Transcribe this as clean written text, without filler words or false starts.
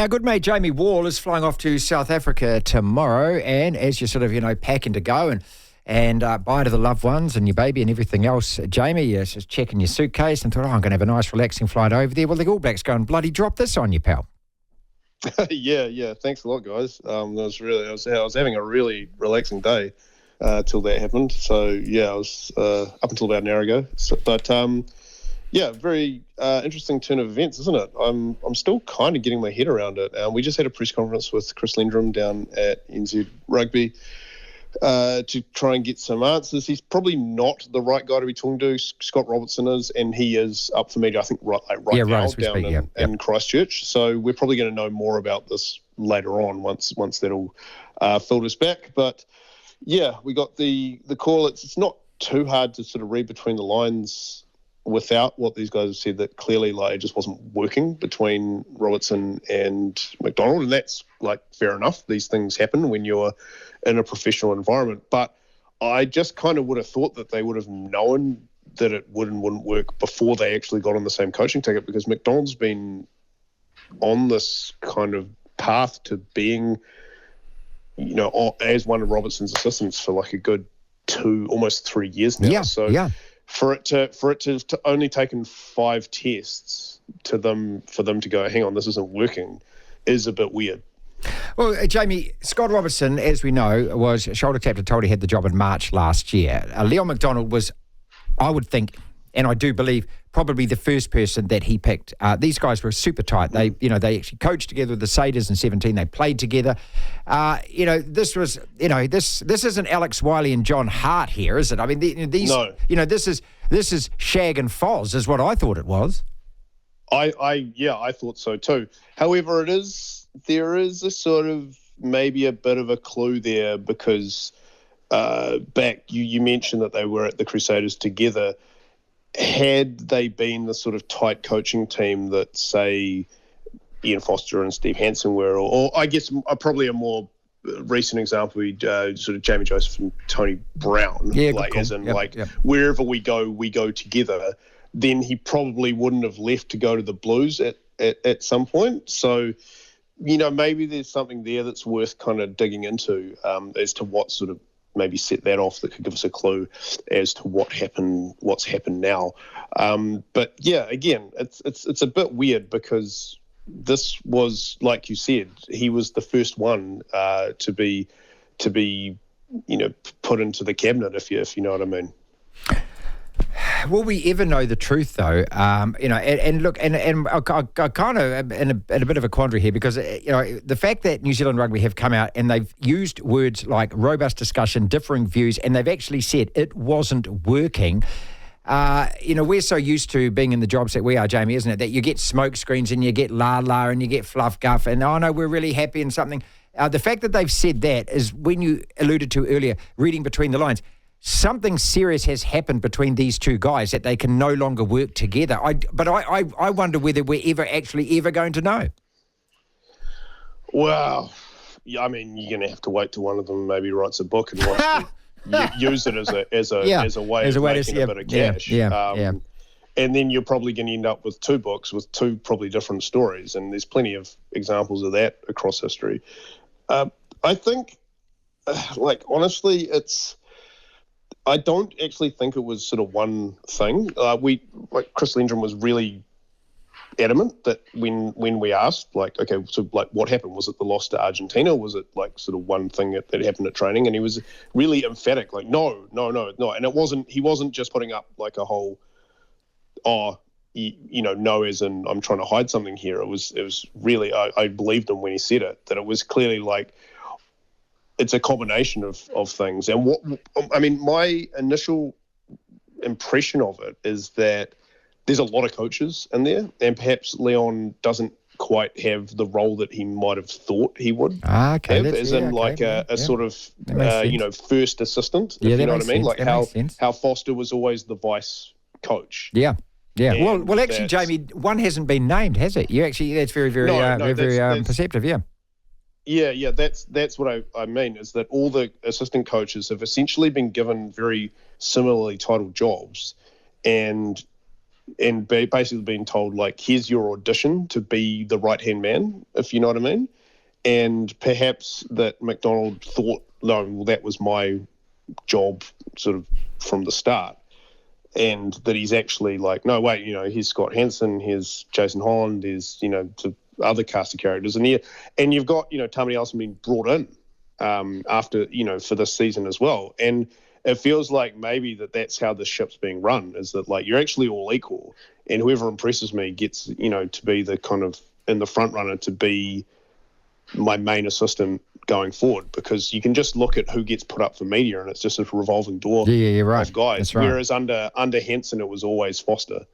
Our good mate Jamie Wall is flying off to South Africa tomorrow, and as you're sort of, packing to go and bye to the loved ones and your baby and everything else, Jamie, you're just checking your suitcase and thought, I'm going to have a nice relaxing flight over there. Well, the All Blacks go and bloody drop this on you, pal. Yeah. Thanks a lot, guys. I was having a really relaxing day till that happened. So yeah, I was up until about an hour ago. Very interesting turn of events, isn't it? I'm still kind of getting my head around it. We just had a press conference with Chris Landrum down at NZ Rugby to try and get some answers. He's probably not the right guy to be talking to. Scott Robertson is, and he is up for media, I think, right now down in Christchurch. So we're probably going to know more about this later on once that all filters back. But yeah, we got the call. It's not too hard to sort of read between the lines without what these guys have said, that clearly it just wasn't working between Robertson and MacDonald, and that's fair enough. These things happen when you're in a professional environment, but I just kind of would have thought that they would have known that it would and wouldn't work before they actually got on the same coaching ticket, because MacDonald's been on this kind of path to being, as one of Robertson's assistants for a good 2, almost 3 years now. For it to only taken 5 tests for them to go, hang on, this isn't working, is a bit weird. Well, Jamie, Scott Robertson, as we know, was shoulder tapped and told he had the job in March last year. Leon MacDonald was, I would think, and I do believe, probably the first person that he picked. These guys were super tight. They actually coached together with the Satyrs in 17. They played together. This was, this isn't Alex Wiley and John Hart here, is it? I mean, no. This is Shag and Foz, is what I thought it was. I thought so too. However, there is a sort of maybe a bit of a clue there, because back you mentioned that they were at the Crusaders together. Had they been the sort of tight coaching team that, say, Ian Foster and Steve Hansen were, or I guess probably a more recent example would be sort of Jamie Joseph and Tony Brown, wherever we go together, then he probably wouldn't have left to go to the Blues at some point. So, maybe there's something there that's worth kind of digging into as to what sort of maybe set that off, that could give us a clue as to what's happened now. But yeah, again, it's a bit weird, because this was, like you said, he was the first one to be put into the cabinet, if you know what I mean. Will we ever know the truth, though? And look, and I kind of in a bit of a quandary here, because the fact that New Zealand Rugby have come out and they've used words like robust discussion, differing views, and they've actually said it wasn't working. We're so used to being in the jobs that we are, Jamie, isn't it? That you get smoke screens and you get la and you get fluff guff, and no, we're really happy and something. The fact that they've said that is, when you alluded to earlier, reading between the lines, something serious has happened between these two guys, that they can no longer work together. But I wonder whether we're ever going to know. Well, I mean, you're going to have to wait till one of them maybe writes a book and use it as a way of making a bit of cash. And then you're probably going to end up with 2 books with 2 probably different stories, and there's plenty of examples of that across history. I think, honestly, I don't actually think it was sort of one thing. Chris Landrum was really adamant that when we asked, okay, so what happened? Was it the loss to Argentina? Was it sort of one thing that happened at training? And he was really emphatic, no. And he wasn't just putting up a whole, no, as in I'm trying to hide something here. It was really, I believed him when he said it, that it was clearly it's a combination of things. And my initial impression of it is that there's a lot of coaches in there, and perhaps Leon doesn't quite have the role that he might have thought he would have, as in a sort of, first assistant, if you know what I mean? How Foster was always the vice coach. Yeah. Well, actually, Jamie, one hasn't been named, has it? That's very, very, very perceptive, yeah. Yeah, that's what I mean, is that all the assistant coaches have essentially been given very similarly titled jobs, and basically being told, like, here's your audition to be the right-hand man, if you know what I mean. And perhaps that MacDonald thought, no, well, that was my job sort of from the start. And that he's actually like, no, wait, here's Scott Hansen, here's Jason Holland, there's, to other cast of characters. And you've got, Tamati Ellison being brought in after, for this season as well. And it feels like maybe that's how the ship's being run, is that, like, you're actually all equal, and whoever impresses me gets, to be the kind of in the front runner to be my main assistant going forward, because you can just look at who gets put up for media and it's just a revolving door you're right. of guys. That's right. Whereas under Henson, it was always Foster.